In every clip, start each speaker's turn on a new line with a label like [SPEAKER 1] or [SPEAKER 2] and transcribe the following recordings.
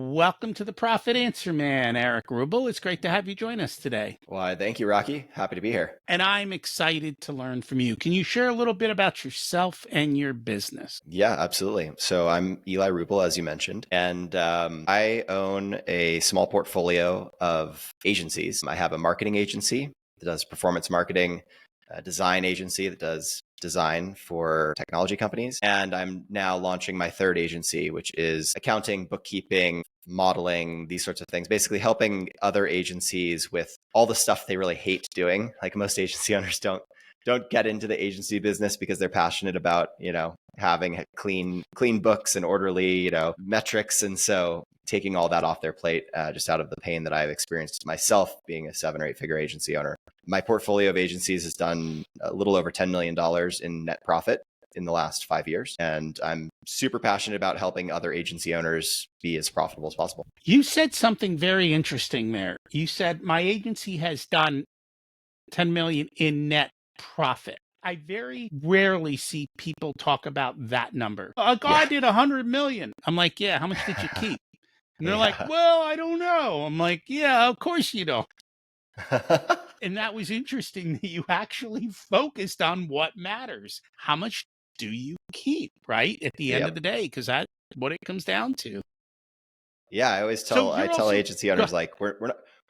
[SPEAKER 1] Welcome to the Profit Answer Man, Eric Rubel. It's great to have you join us today.
[SPEAKER 2] Why, thank you, Rocky. Happy to be here.
[SPEAKER 1] And I'm excited to learn from you. Can you share a little bit about yourself and your business?
[SPEAKER 2] Yeah, absolutely. So I'm Eli Rubel, as you mentioned, and I own a small portfolio of agencies. I have a marketing agency that does performance marketing, a design agency that does design for technology companies, and I'm now launching my third agency, which is accounting, bookkeeping, modeling, these sorts of things, basically helping other agencies with all the stuff they really hate doing. Like most agency owners don't get into the agency business because they're passionate about, having clean books and orderly, metrics. And so taking all that off their plate, just out of the pain that I've experienced myself being a 7 or 8 figure agency owner. My portfolio of agencies has done a little over $10 million in net profit in the last 5 years. And I'm super passionate about helping other agency owners be as profitable as possible.
[SPEAKER 1] You said something very interesting there. You said my agency has done 10 million in net profit. I very rarely see people talk about that number. Like, I did 100 million. I'm like, yeah, how much did you keep? And they're like, well, I don't know. I'm like, yeah, of course you don't. And that was interesting that you actually focused on what matters. How much do you keep, right? At the end of the day, because that's what it comes down to.
[SPEAKER 2] Yeah, I always tell agency owners, like, we're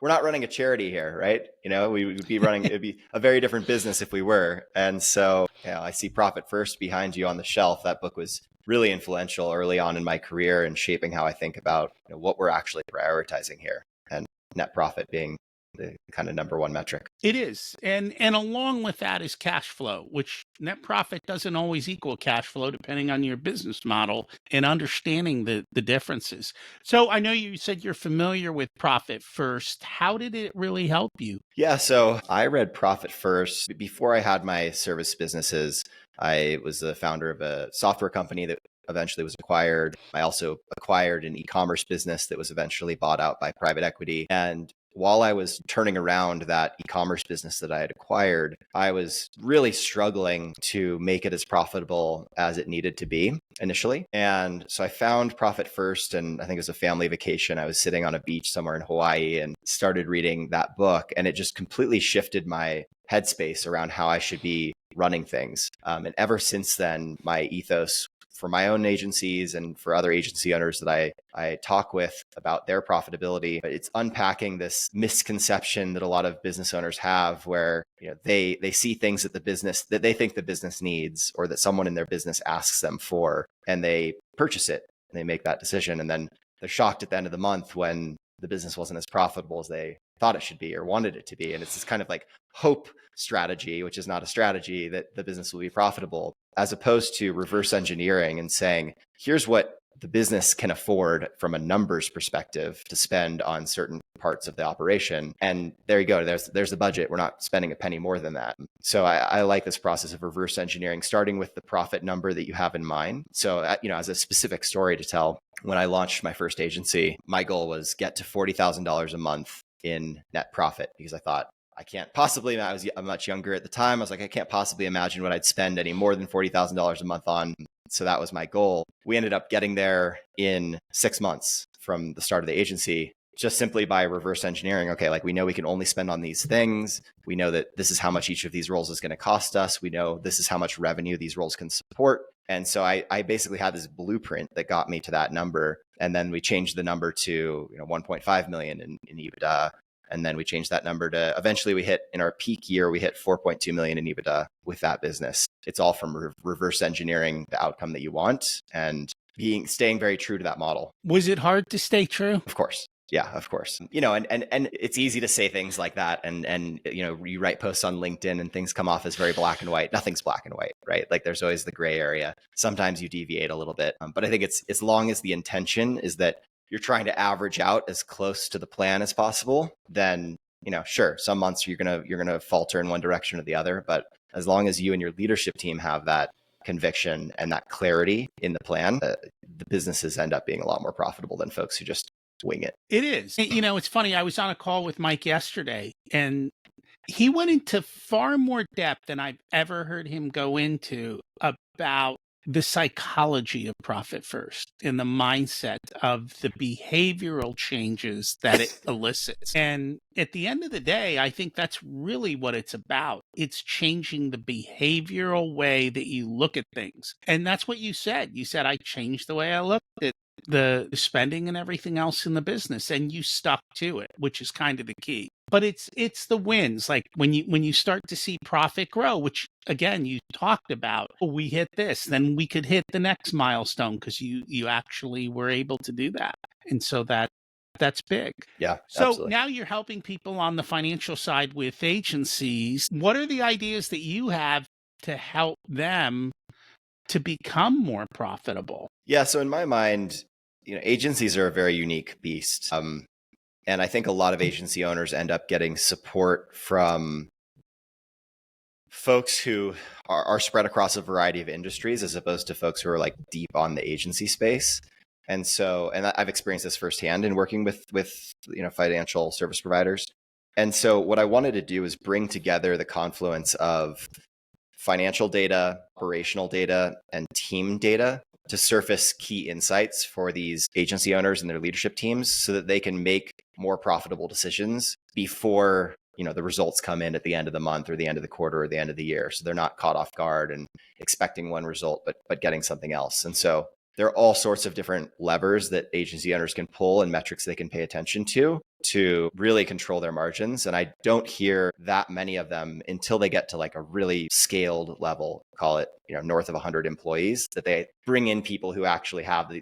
[SPEAKER 2] not running a charity here, right? We would be running, it'd be a very different business if we were. And so, I see Profit First behind you on the shelf. That book was really influential early on in my career and shaping how I think about what we're actually prioritizing here, and net profit being the kind of number one metric.
[SPEAKER 1] It is. And along with that is cash flow, which net profit doesn't always equal cash flow depending on your business model and understanding the differences. So I know you said you're familiar with Profit First. How did it really help you?
[SPEAKER 2] Yeah, so I read Profit First before I had my service businesses. I was the founder of a software company that eventually was acquired. I also acquired an e-commerce business that was eventually bought out by private equity. And while I was turning around that e-commerce business that I had acquired, I was really struggling to make it as profitable as it needed to be initially. And so I found Profit First, and I think it was a family vacation. I was sitting on a beach somewhere in Hawaii and started reading that book, and it just completely shifted my headspace around how I should be running things. And ever since then, my ethos for my own agencies and for other agency owners that I talk with about their profitability, it's unpacking this misconception that a lot of business owners have where they see things that they think the business needs, or that someone in their business asks them for, and they purchase it and they make that decision, and then they're shocked at the end of the month when the business wasn't as profitable as they thought it should be or wanted it to be. And it's this kind of like hope strategy, which is not a strategy that the business will be profitable, as opposed to reverse engineering and saying, here's what the business can afford from a numbers perspective to spend on certain parts of the operation. And there you go. There's the budget. We're not spending a penny more than that. So I like this process of reverse engineering, starting with the profit number that you have in mind. So, as a specific story to tell, when I launched my first agency, my goal was get to $40,000 a month in net profit, because I thought, I was much younger at the time. I was like, I can't possibly imagine what I'd spend any more than $40,000 a month on. So that was my goal. We ended up getting there in 6 months from the start of the agency, just simply by reverse engineering. Okay, like, we know we can only spend on these things. We know that this is how much each of these roles is going to cost us. We know this is how much revenue these roles can support. And so I basically had this blueprint that got me to that number. And then we changed the number to 1.5 million in EBITDA. And then we changed that number to, eventually in our peak year, we hit 4.2 million in EBITDA with that business. It's all from reverse engineering the outcome that you want and staying very true to that model.
[SPEAKER 1] Was it hard to stay true?
[SPEAKER 2] Of course. Yeah, of course. And it's easy to say things like that. And you write posts on LinkedIn and things come off as very black and white. Nothing's black and white, right? Like, there's always the gray area. Sometimes you deviate a little bit. But I think it's, as long as the intention is that you're trying to average out as close to the plan as possible, then, sure, some months you're gonna falter in one direction or the other. But as long as you and your leadership team have that conviction and that clarity in the plan, the businesses end up being a lot more profitable than folks who just wing it.
[SPEAKER 1] It is. It's funny. I was on a call with Mike yesterday, and he went into far more depth than I've ever heard him go into about the psychology of profit first and the mindset of the behavioral changes that it elicits. And at the end of the day, I think that's really what it's about. It's changing the behavioral way that you look at things. And that's what you said. You said, I changed the way I looked at the spending and everything else in the business, and you stuck to it, which is kind of the key. But it's the wins, like when you start to see profit grow, which again you talked about. Oh, we hit this, then we could hit the next milestone because you actually were able to do that, and so that's big.
[SPEAKER 2] Yeah,
[SPEAKER 1] So
[SPEAKER 2] absolutely.
[SPEAKER 1] now you're helping people on the financial side with agencies. What are the ideas that you have to help them to become more profitable?
[SPEAKER 2] Yeah, so in my mind, agencies are a very unique beast. And I think a lot of agency owners end up getting support from folks who are spread across a variety of industries as opposed to folks who are like deep on the agency space. And so, and I've experienced this firsthand in working with financial service providers. And so what I wanted to do is bring together the confluence of financial data, operational data, and team data to surface key insights for these agency owners and their leadership teams so that they can make more profitable decisions before the results come in at the end of the month or the end of the quarter or the end of the year. So they're not caught off guard and expecting one result, but getting something else. And so there are all sorts of different levers that agency owners can pull and metrics they can pay attention to really control their margins. And I don't hear that many of them until they get to like a really scaled level, call it, north of 100 employees, that they bring in people who actually have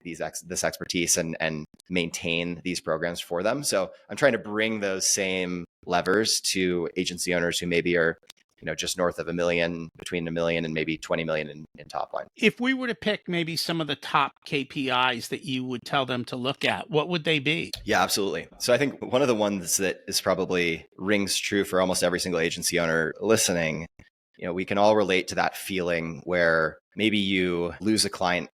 [SPEAKER 2] this expertise and maintain these programs for them. So I'm trying to bring those same levers to agency owners who maybe are just north of $1 million, between $1 million and maybe 20 million in top line.
[SPEAKER 1] If we were to pick maybe some of the top KPIs that you would tell them to look at, what would they be?
[SPEAKER 2] Yeah, absolutely. So I think one of the ones that is probably rings true for almost every single agency owner listening, we can all relate to that feeling where maybe you lose a client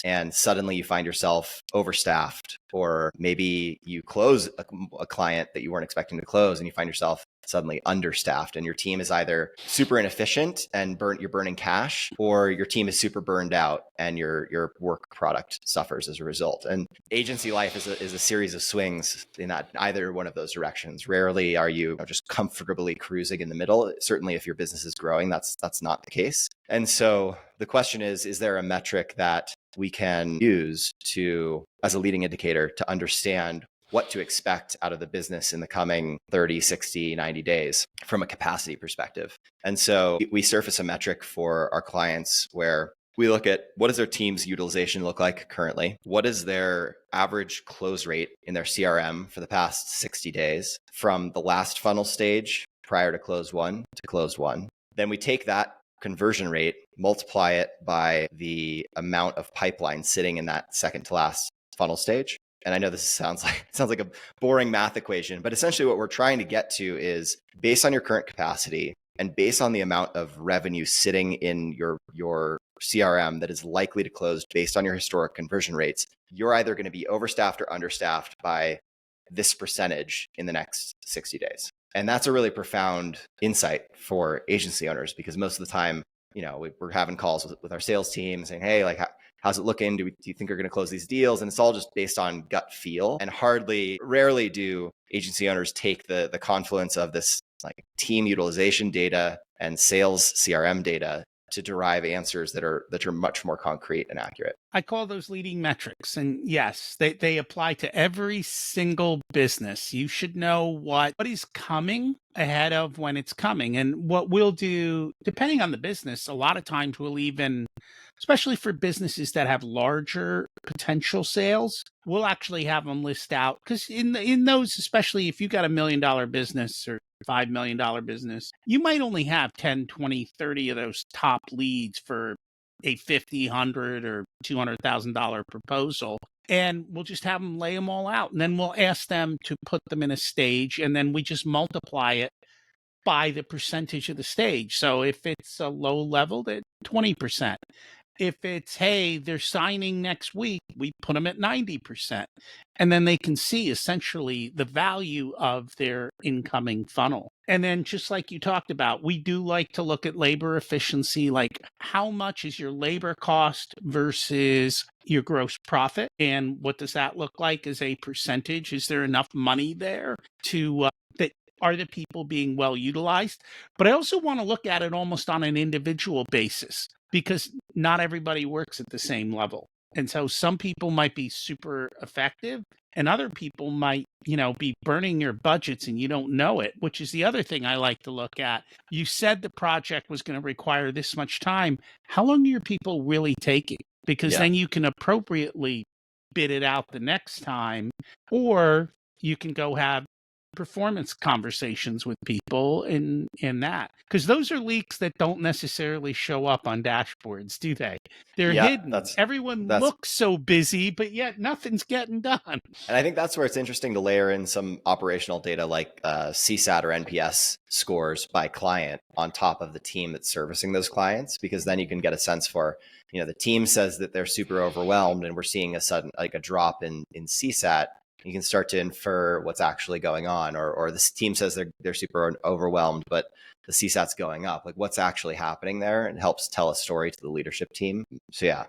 [SPEAKER 2] and suddenly you find yourself overstaffed, or maybe you close a client that you weren't expecting to close and you find yourself suddenly understaffed, and your team is either super inefficient and you're burning cash, or your team is super burned out and your work product suffers as a result. And agency life is a series of swings in that either one of those directions. Rarely are you just comfortably cruising in the middle. Certainly if your business is growing, that's not the case. And so the question is there a metric that we can use as a leading indicator to understand what to expect out of the business in the coming 30, 60, 90 days from a capacity perspective? And so we surface a metric for our clients where we look at what does their team's utilization look like currently? What is their average close rate in their CRM for the past 60 days from the last funnel stage prior to close one to close one? Then we take that conversion rate, multiply it by the amount of pipeline sitting in that second to last funnel stage. And I know this sounds like a boring math equation, but essentially what we're trying to get to is, based on your current capacity and based on the amount of revenue sitting in your CRM that is likely to close based on your historic conversion rates, you're either going to be overstaffed or understaffed by this percentage in the next 60 days. And that's a really profound insight for agency owners, because most of the time, we're having calls with our sales team saying, hey, like, how's it looking? Do you think we're going to close these deals? And it's all just based on gut feel. And rarely do agency owners take the confluence of this like team utilization data and sales CRM data to derive answers that are much more concrete and accurate.
[SPEAKER 1] I call those leading metrics. And yes, they apply to every single business. You should know what is coming ahead of when it's coming. And what we'll do, depending on the business, a lot of times we'll even, especially for businesses that have larger potential sales, we'll actually have them list out. Because in those, especially if you've got $1 million business or $5 million business, you might only have 10, 20, 30 of those top leads for a $50, $100, or $200,000 proposal. And we'll just have them lay them all out. And then we'll ask them to put them in a stage. And then we just multiply it by the percentage of the stage. So if it's a low level, that 20%. If it's, hey, they're signing next week, we put them at 90%. And then they can see essentially the value of their incoming funnel. And then just like you talked about, we do like to look at labor efficiency, like how much is your labor cost versus your gross profit? And what does that look like as a percentage? Is there enough money there to that are the people being well utilized? But I also want to look at it almost on an individual basis because not everybody works at the same level. And so some people might be super effective and other people might, be burning your budgets and you don't know it, which is the other thing I like to look at. You said the project was going to require this much time. How long are your people really taking? Because
[SPEAKER 2] Yeah.
[SPEAKER 1] then you can appropriately bid it out the next time, or you can go have performance conversations with people in that, because those are leaks that don't necessarily show up on dashboards, do they? They're
[SPEAKER 2] Yeah,
[SPEAKER 1] hidden. Everyone
[SPEAKER 2] that's
[SPEAKER 1] looks so busy, but yet nothing's getting done.
[SPEAKER 2] and I think that's where it's interesting to layer in some operational data like CSAT or NPS scores by client on top of the team that's servicing those clients, because then you can get a sense for, the team says that they're super overwhelmed and we're seeing a sudden like a drop in CSAT. You can start to infer what's actually going on, or this team says they're super overwhelmed, but the CSAT's going up. Like what's actually happening there, and helps tell a story to the leadership team. So yeah.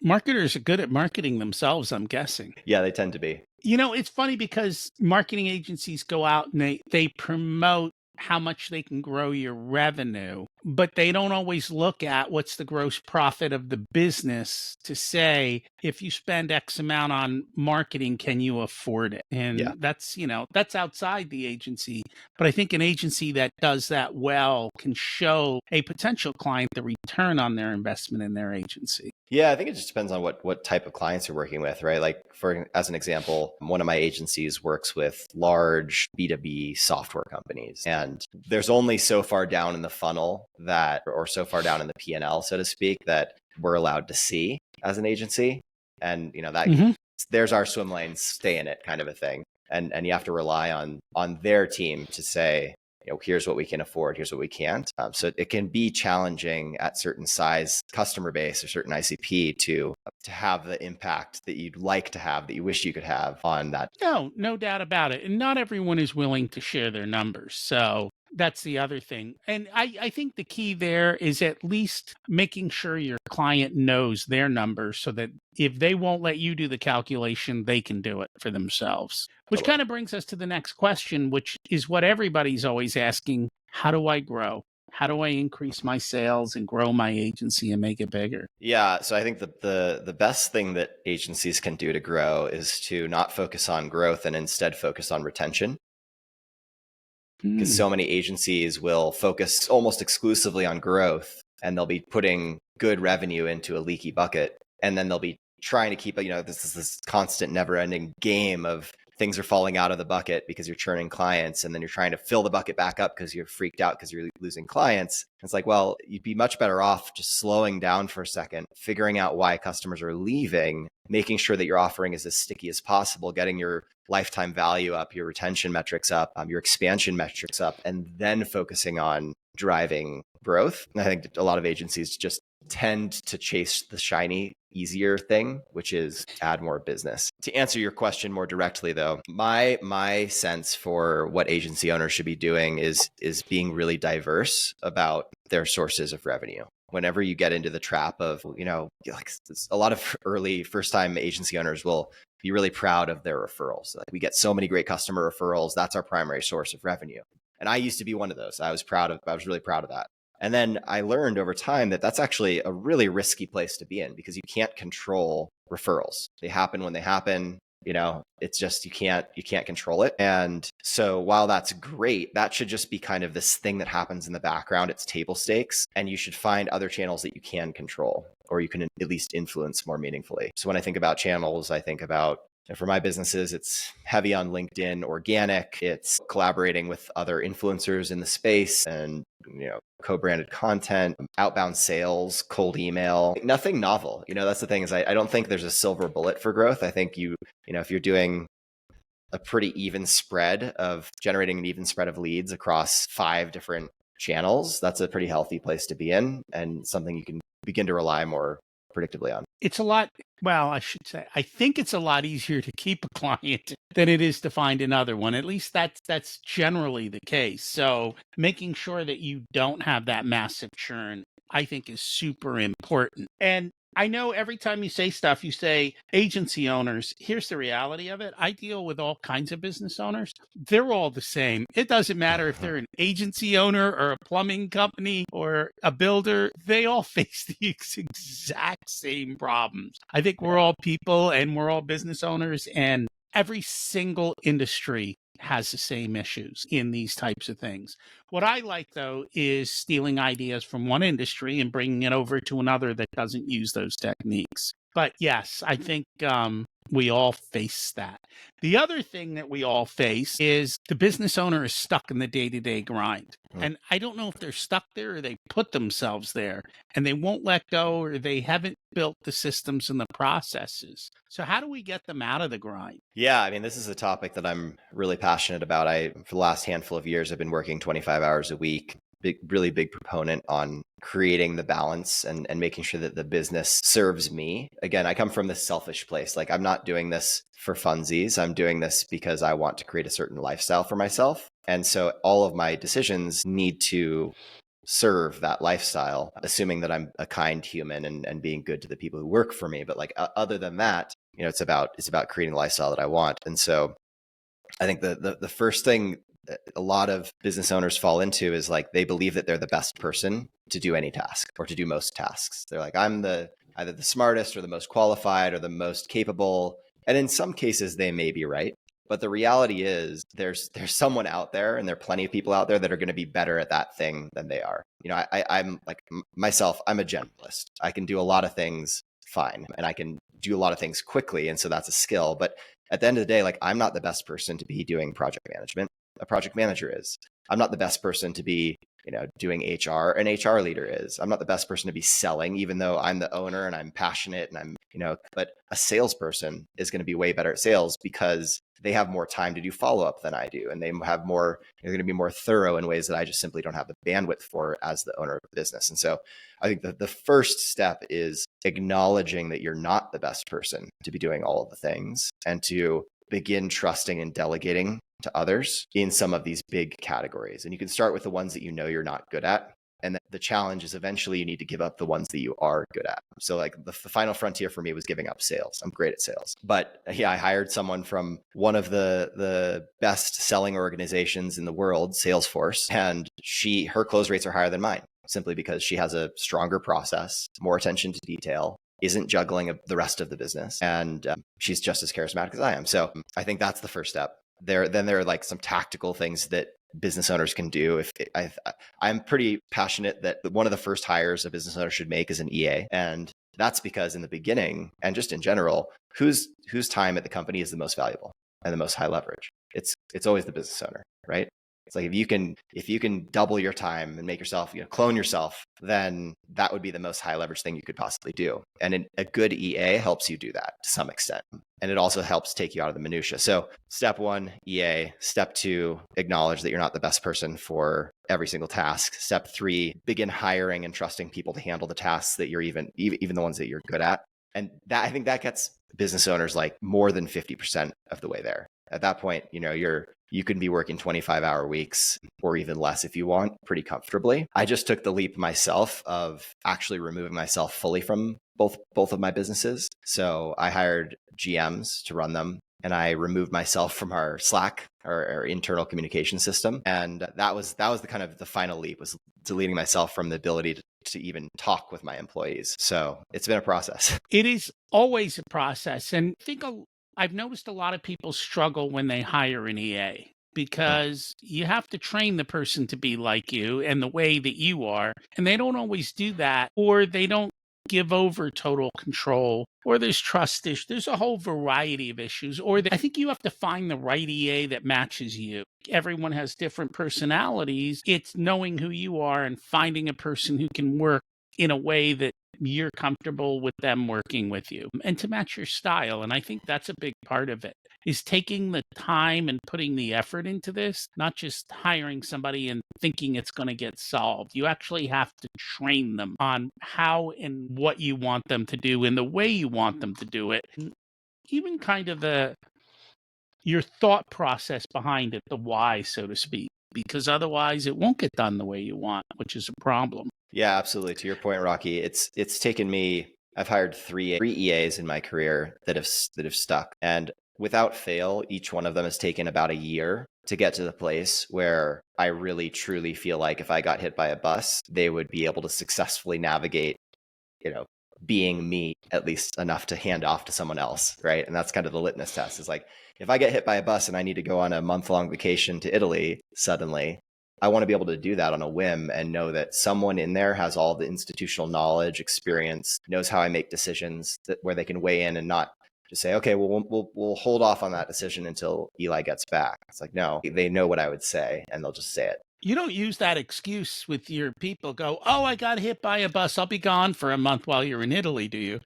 [SPEAKER 1] Marketers are good at marketing themselves, I'm guessing.
[SPEAKER 2] Yeah, they tend to be.
[SPEAKER 1] It's funny because marketing agencies go out and they promote how much they can grow your revenue, but they don't always look at what's the gross profit of the business to say, if you spend X amount on marketing, can you afford it? And that's outside the agency. But I think an agency that does that well can show a potential client the return on their investment in their agency.
[SPEAKER 2] Yeah, I think it just depends on what type of clients you're working with, right? Like as an example, one of my agencies works with large B2B software companies, and there's only so far down in the funnel or so far down in the P&L, so to speak, that we're allowed to see as an agency. And, there's our swim lanes, stay in it kind of a thing. And you have to rely on their team to say, here's what we can afford, here's what we can't. So it can be challenging at certain size customer base or certain ICP to have the impact that you'd like to have, that you wish you could have on that.
[SPEAKER 1] No doubt about it. And not everyone is willing to share their numbers. So that's the other thing. And I think the key there is at least making sure your client knows their numbers so that if they won't let you do the calculation, they can do it for themselves. Which kind of brings us to the next question, which is what everybody's always asking. How do I grow? How do I increase my sales and grow my agency and make it bigger?
[SPEAKER 2] Yeah, so I think the best thing that agencies can do to grow is to not focus on growth and instead focus on retention. Because so many agencies will focus almost exclusively on growth, and they'll be putting good revenue into a leaky bucket, and then they'll be trying to keep this constant never-ending game of things are falling out of the bucket because you're churning clients, and then you're trying to fill the bucket back up because you're freaked out because you're losing clients. It's like, well, you'd be much better off just slowing down for a second, figuring out why customers are leaving, making sure that your offering is as sticky as possible, getting your lifetime value up, your retention metrics up, your expansion metrics up, and then focusing on driving growth. And I think a lot of agencies just tend to chase the shiny, easier thing, which is add more business. To answer your question more directly, though, my sense for what agency owners should be doing is being really diverse about their sources of revenue. Whenever you get into the trap of, like a lot of early first-time agency owners will be really proud of their referrals. Like, we get so many great customer referrals. That's our primary source of revenue. And I used to be one of those. I was really proud of that. And then I learned over time that that's actually a really risky place to be in, because you can't control referrals. They happen when they happen. It's just, you can't control it. And so while that's great, that should just be kind of this thing that happens in the background. It's table stakes, and you should find other channels that you can control, or you can at least influence more meaningfully. So when I think about channels, I think about, for my businesses, it's heavy on LinkedIn, organic. It's collaborating with other influencers in the space and, co-branded content, outbound sales, cold email, nothing novel. That's the thing, is I don't think there's a silver bullet for growth. I think if you're doing a pretty even spread of generating an even spread of leads across 5 different channels, that's a pretty healthy place to be in, and something you can begin to rely more predictably on.
[SPEAKER 1] It's a lot, well, I should say, I think it's a lot easier to keep a client than it is to find another one. At least that's generally the case. So making sure that you don't have that massive churn, I think, is super important. And I know every time you say stuff, you say agency owners. Here's the reality of it. I deal with all kinds of business owners. They're all the same. It doesn't matter if they're an agency owner or a plumbing company or a builder. They all face the exact same problems. I think we're all people and we're all business owners, and every single industry has the same issues in these types of things. What I like, though, is stealing ideas from one industry and bringing it over to another that doesn't use those techniques. But yes, I think we all face that. The other thing that we all face is the business owner is stuck in the day-to-day grind. And I don't know if they're stuck there or they put themselves there and they won't let go, or they haven't built the systems and the processes. So how do we get them out of the grind?
[SPEAKER 2] Yeah, I mean, this is a topic that I'm really passionate about. For the last handful of years, I've been working 25 hours a week. Really big proponent on creating the balance and making sure that the business serves me. Again, I come from this selfish place. Like, I'm not doing this for funsies. I'm doing this because I want to create a certain lifestyle for myself. And so all of my decisions need to serve that lifestyle, assuming that I'm a kind human and being good to the people who work for me. But like, other than that, it's about creating the lifestyle that I want. And so I think the first thing a lot of business owners fall into is like, they believe that they're the best person to do any task or to do most tasks. They're like, I'm either the smartest or the most qualified or the most capable. And in some cases they may be right. But the reality is there's someone out there, and there are plenty of people out there that are going to be better at that thing than they are. I'm like myself, I'm a generalist. I can do a lot of things fine, and I can do a lot of things quickly. And so that's a skill. But at the end of the day, like, I'm not the best person to be doing project management. A project manager is. I'm not the best person to be, doing HR. An HR leader is. I'm not the best person to be selling, even though I'm the owner and I'm passionate and but a salesperson is going to be way better at sales because they have more time to do follow-up than I do. And they're going to be more thorough in ways that I just simply don't have the bandwidth for as the owner of the business. And so I think that the first step is acknowledging that you're not the best person to be doing all of the things, and to begin trusting and delegating to others in some of these big categories. And you can start with the ones that you're not good at. And the challenge is eventually you need to give up the ones that you are good at. So like the final frontier for me was giving up sales. I'm great at sales. But yeah, I hired someone from one of the best selling organizations in the world, Salesforce, and her close rates are higher than mine, simply because she has a stronger process, more attention to detail, isn't juggling the rest of the business, and she's just as charismatic as I am. So I think that's the first step. Then there are like some tactical things that business owners can do. I'm pretty passionate that one of the first hires a business owner should make is an EA. And that's because in the beginning, and just in general, whose time at the company is the most valuable and the most high leverage? It's always the business owner, right? It's like, if you can double your time and make yourself, clone yourself, then that would be the most high leverage thing you could possibly do. And a good EA helps you do that to some extent. And it also helps take you out of the minutia. So step 1, EA. Step 2, acknowledge that you're not the best person for every single task. Step 3, begin hiring and trusting people to handle the tasks that you're even the ones that you're good at. And that, I think that gets business owners like more than 50% of the way there. At that point, you can be working 25-hour weeks or even less if you want, pretty comfortably. I just took the leap myself of actually removing myself fully from both of my businesses. So I hired GMs to run them, and I removed myself from our Slack, our internal communication system. And that was the kind of the final leap, was deleting myself from the ability to even talk with my employees. So it's been a process.
[SPEAKER 1] It is always a process. And I've noticed a lot of people struggle when they hire an EA, because you have to train the person to be like you and the way that you are. And they don't always do that, or they don't give over total control, or there's trust issues. There's a whole variety of issues. I think you have to find the right EA that matches you. Everyone has different personalities. It's knowing who you are and finding a person who can work in a way that you're comfortable with them working with you and to match your style. And I think that's a big part of it, is taking the time and putting the effort into this, not just hiring somebody and thinking it's going to get solved. You actually have to train them on how and what you want them to do in the way you want them to do it. And even kind of your thought process behind it, the why, so to speak, because otherwise it won't get done the way you want, which is a problem.
[SPEAKER 2] Yeah, absolutely. To your point, Rocky, it's taken me. I've hired three EAs in my career that have stuck, and without fail, each one of them has taken about a year to get to the place where I really truly feel like if I got hit by a bus, they would be able to successfully navigate, being me at least enough to hand off to someone else, right? And that's kind of the litmus test. Is like, if I get hit by a bus and I need to go on a month-long vacation to Italy suddenly, I want to be able to do that on a whim and know that someone in there has all the institutional knowledge, experience, knows how I make decisions, where they can weigh in and not just say, okay, well, we'll hold off on that decision until Eli gets back. It's like, no, they know what I would say and they'll just say it.
[SPEAKER 1] You don't use that excuse with your people. Go, oh, I got hit by a bus. I'll be gone for a month while you're in Italy, do you?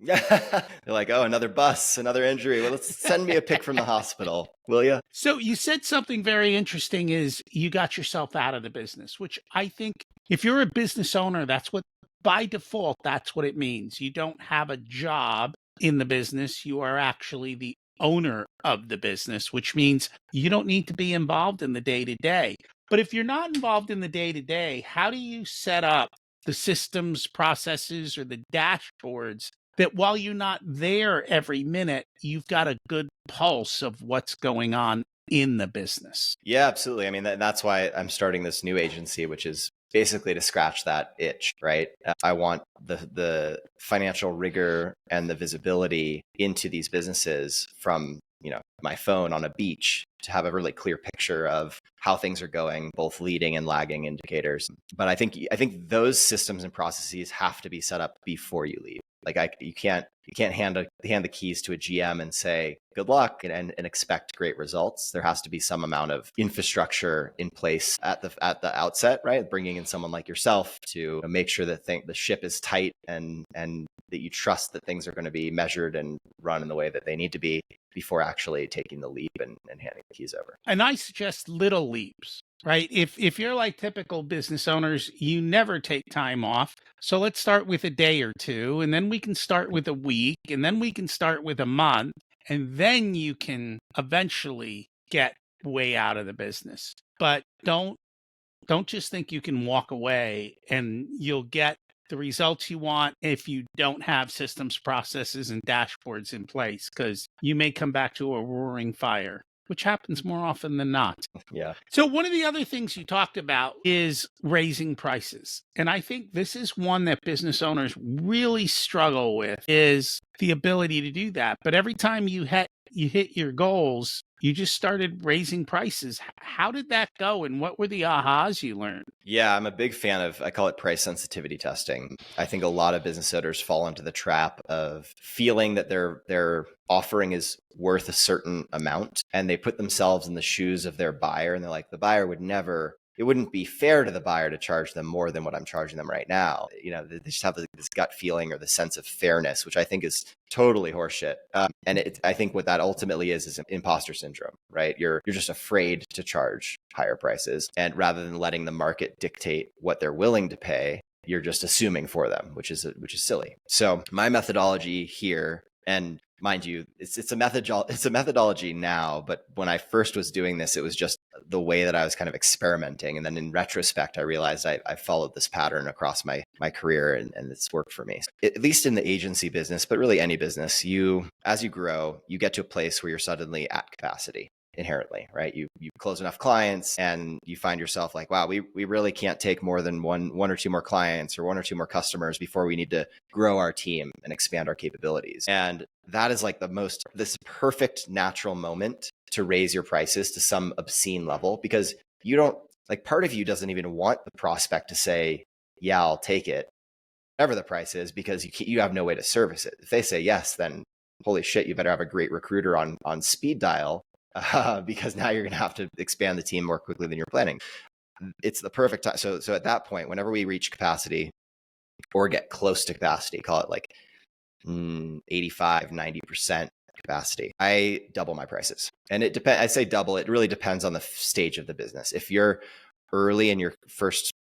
[SPEAKER 2] They're like, oh, another bus, another injury. Well, let's send me a pic from the hospital, will you?
[SPEAKER 1] So you said something very interesting, is you got yourself out of the business, which I think if you're a business owner, that's what, by default, that's what it means. You don't have a job in the business. You are actually the owner of the business, which means you don't need to be involved in the day-to-day. But if you're not involved in the day-to-day, how do you set up the systems, processes, or the dashboards that while you're not there every minute, you've got a good pulse of what's going on in the business?
[SPEAKER 2] Yeah, absolutely. I mean, that's why I'm starting this new agency, which is basically to scratch that itch, right? I want the financial rigor and the visibility into these businesses from, my phone on a beach, to have a really clear picture of how things are going, both leading and lagging indicators. But I think those systems and processes have to be set up before you leave. Like you can't hand the keys to a GM and say good luck and expect great results. There has to be some amount of infrastructure in place at the outset, right? Bringing in someone like yourself to make sure that the ship is tight and that you trust that things are going to be measured and run in the way that they need to be before actually taking the leap and handing the keys over.
[SPEAKER 1] And I suggest little leaps, right? If you're like typical business owners, you never take time off. So let's start with a day or two, and then we can start with a week, and then we can start with a month, and then you can eventually get way out of the business. But don't just think you can walk away and you'll get the results you want if you don't have systems, processes, and dashboards in place, because you may come back to a roaring fire, which happens more often than not.
[SPEAKER 2] Yeah.
[SPEAKER 1] So one of the other things you talked about is raising prices. And I think this is one that business owners really struggle with, is the ability to do that. But every time you hit your goals, you just started raising prices. How did that go? And what were the ahas you learned?
[SPEAKER 2] Yeah, I'm a big fan of, I call it price sensitivity testing. I think a lot of business owners fall into the trap of feeling that their offering is worth a certain amount, and they put themselves in the shoes of their buyer, and they're like, the buyer would never, it wouldn't be fair to the buyer to charge them more than what I'm charging them right now. They just have this gut feeling or the sense of fairness, which I think is totally horseshit. And I think what that ultimately is imposter syndrome, right? You're just afraid to charge higher prices, and rather than letting the market dictate what they're willing to pay, you're just assuming for them, which is silly. So my methodology here, and mind you, it's a methodology now, but when I first was doing this, it was just the way that I was kind of experimenting. And then in retrospect, I realized I followed this pattern across my career, and it's worked for me. At least in the agency business, but really any business, as you grow, you get to a place where you're suddenly at capacity inherently, right? You close enough clients and you find yourself like, wow, we really can't take more than one or two more clients or one or two more customers before we need to grow our team and expand our capabilities. And that is like this perfect natural moment to raise your prices to some obscene level, because you don't, like, part of you doesn't even want the prospect to say, yeah, I'll take it, whatever the price is, because you have no way to service it. If they say yes, then holy shit, you better have a great recruiter on speed dial, because now you're going to have to expand the team more quickly than you're planning. It's the perfect time. So at that point, whenever we reach capacity, or get close to capacity, call it like 85, 90% capacity, I double my prices. And it depends. I say double. It really depends on the stage of the business. If you're early in your first,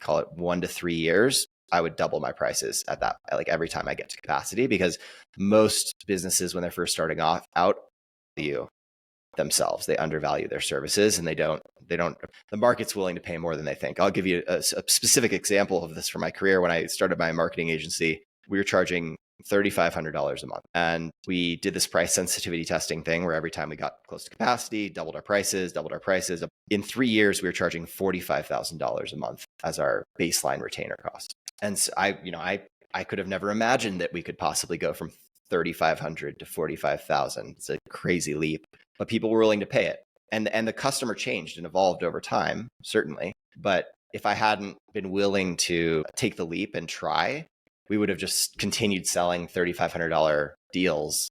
[SPEAKER 2] call it 1 to 3 years, I would double my prices at that, like every time I get to capacity, because most businesses, when they're first starting off out, value themselves, they undervalue their services, and the market's willing to pay more than they think. I'll give you a specific example of this from my career. When I started my marketing agency, we were charging $3,500 a month. And we did this price sensitivity testing thing where every time we got close to capacity, doubled our prices. In 3 years, we were charging $45,000 a month as our baseline retainer cost. And so I could have never imagined that we could possibly go from 3,500 to 45,000. It's a crazy leap, but people were willing to pay it. And the customer changed and evolved over time, certainly. But if I hadn't been willing to take the leap and try, we would have just continued selling $3,500 deals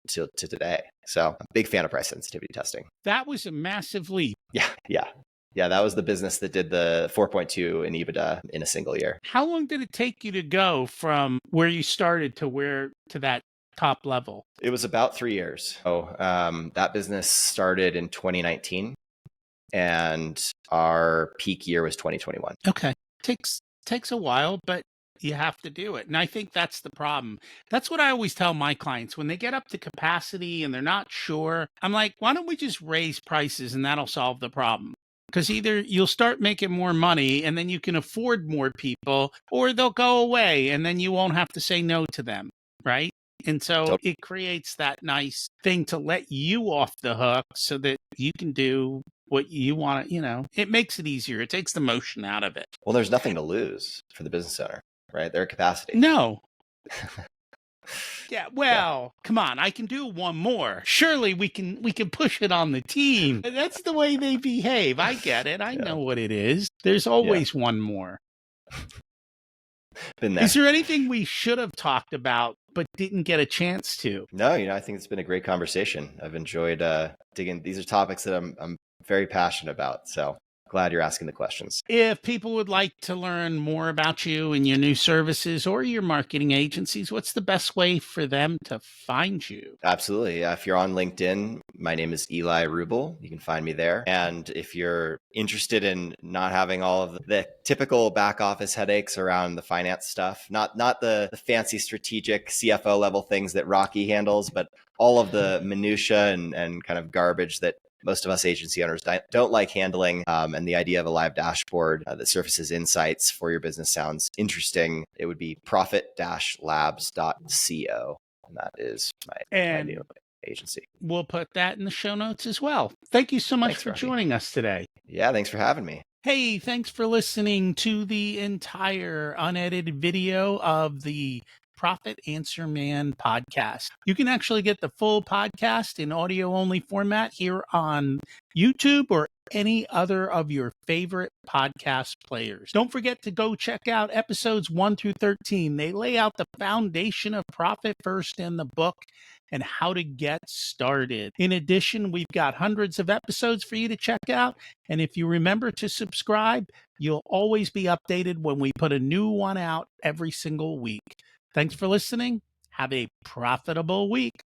[SPEAKER 2] to today. So I'm a big fan of price sensitivity testing.
[SPEAKER 1] That was a massive leap.
[SPEAKER 2] Yeah, that was the business that did the 4.2 in EBITDA in a single year.
[SPEAKER 1] How long did it take you to go from where you started to that top level?
[SPEAKER 2] It was about 3 years. So that business started in 2019, and our peak year was 2021.
[SPEAKER 1] Okay. Takes a while, but you have to do it. And I think that's the problem. That's what I always tell my clients when they get up to capacity and they're not sure. I'm like, why don't we just raise prices and that'll solve the problem? Because either you'll start making more money and then you can afford more people, or they'll go away and then you won't have to say no to them, right? And so it creates that nice thing to let you off the hook so that you can do what you want to, it makes it easier. It takes the motion out of it.
[SPEAKER 2] Well, there's nothing to lose for the business owner, right? They're at capacity.
[SPEAKER 1] No. Yeah, well, come on, I can do one more. Surely we can push it on the team. That's the way they behave. I get it. I know what it is. There's always one more.
[SPEAKER 2] Been there.
[SPEAKER 1] Is there anything we should have talked about but didn't get a chance to?
[SPEAKER 2] No, I think it's been a great conversation. I've enjoyed digging. These are topics that I'm very passionate about. So glad you're asking the questions.
[SPEAKER 1] If people would like to learn more about you and your new services or your marketing agencies, what's the best way for them to find you?
[SPEAKER 2] Absolutely. If you're on LinkedIn, my name is Eli Rubel. You can find me there. And if you're interested in not having all of the typical back office headaches around the finance stuff, not the fancy strategic CFO level things that Rocky handles, but all of the minutia and kind of garbage that most of us agency owners don't like handling, and the idea of a live dashboard that surfaces insights for your business sounds interesting. It would be profit-labs.co, and that is my new agency.
[SPEAKER 1] We'll put that in the show notes as well. Thank you so much for joining us today.
[SPEAKER 2] Yeah, thanks for having me.
[SPEAKER 1] Hey, thanks for listening to the entire unedited video of the Profit Answer Man podcast. You can actually get the full podcast in audio only format here on YouTube or any other of your favorite podcast players. Don't forget to go check out episodes 1 through 13. They lay out the foundation of Profit First in the book and how to get started. In addition, we've got hundreds of episodes for you to check out. And if you remember to subscribe, you'll always be updated when we put a new one out every single week. Thanks for listening. Have a profitable week.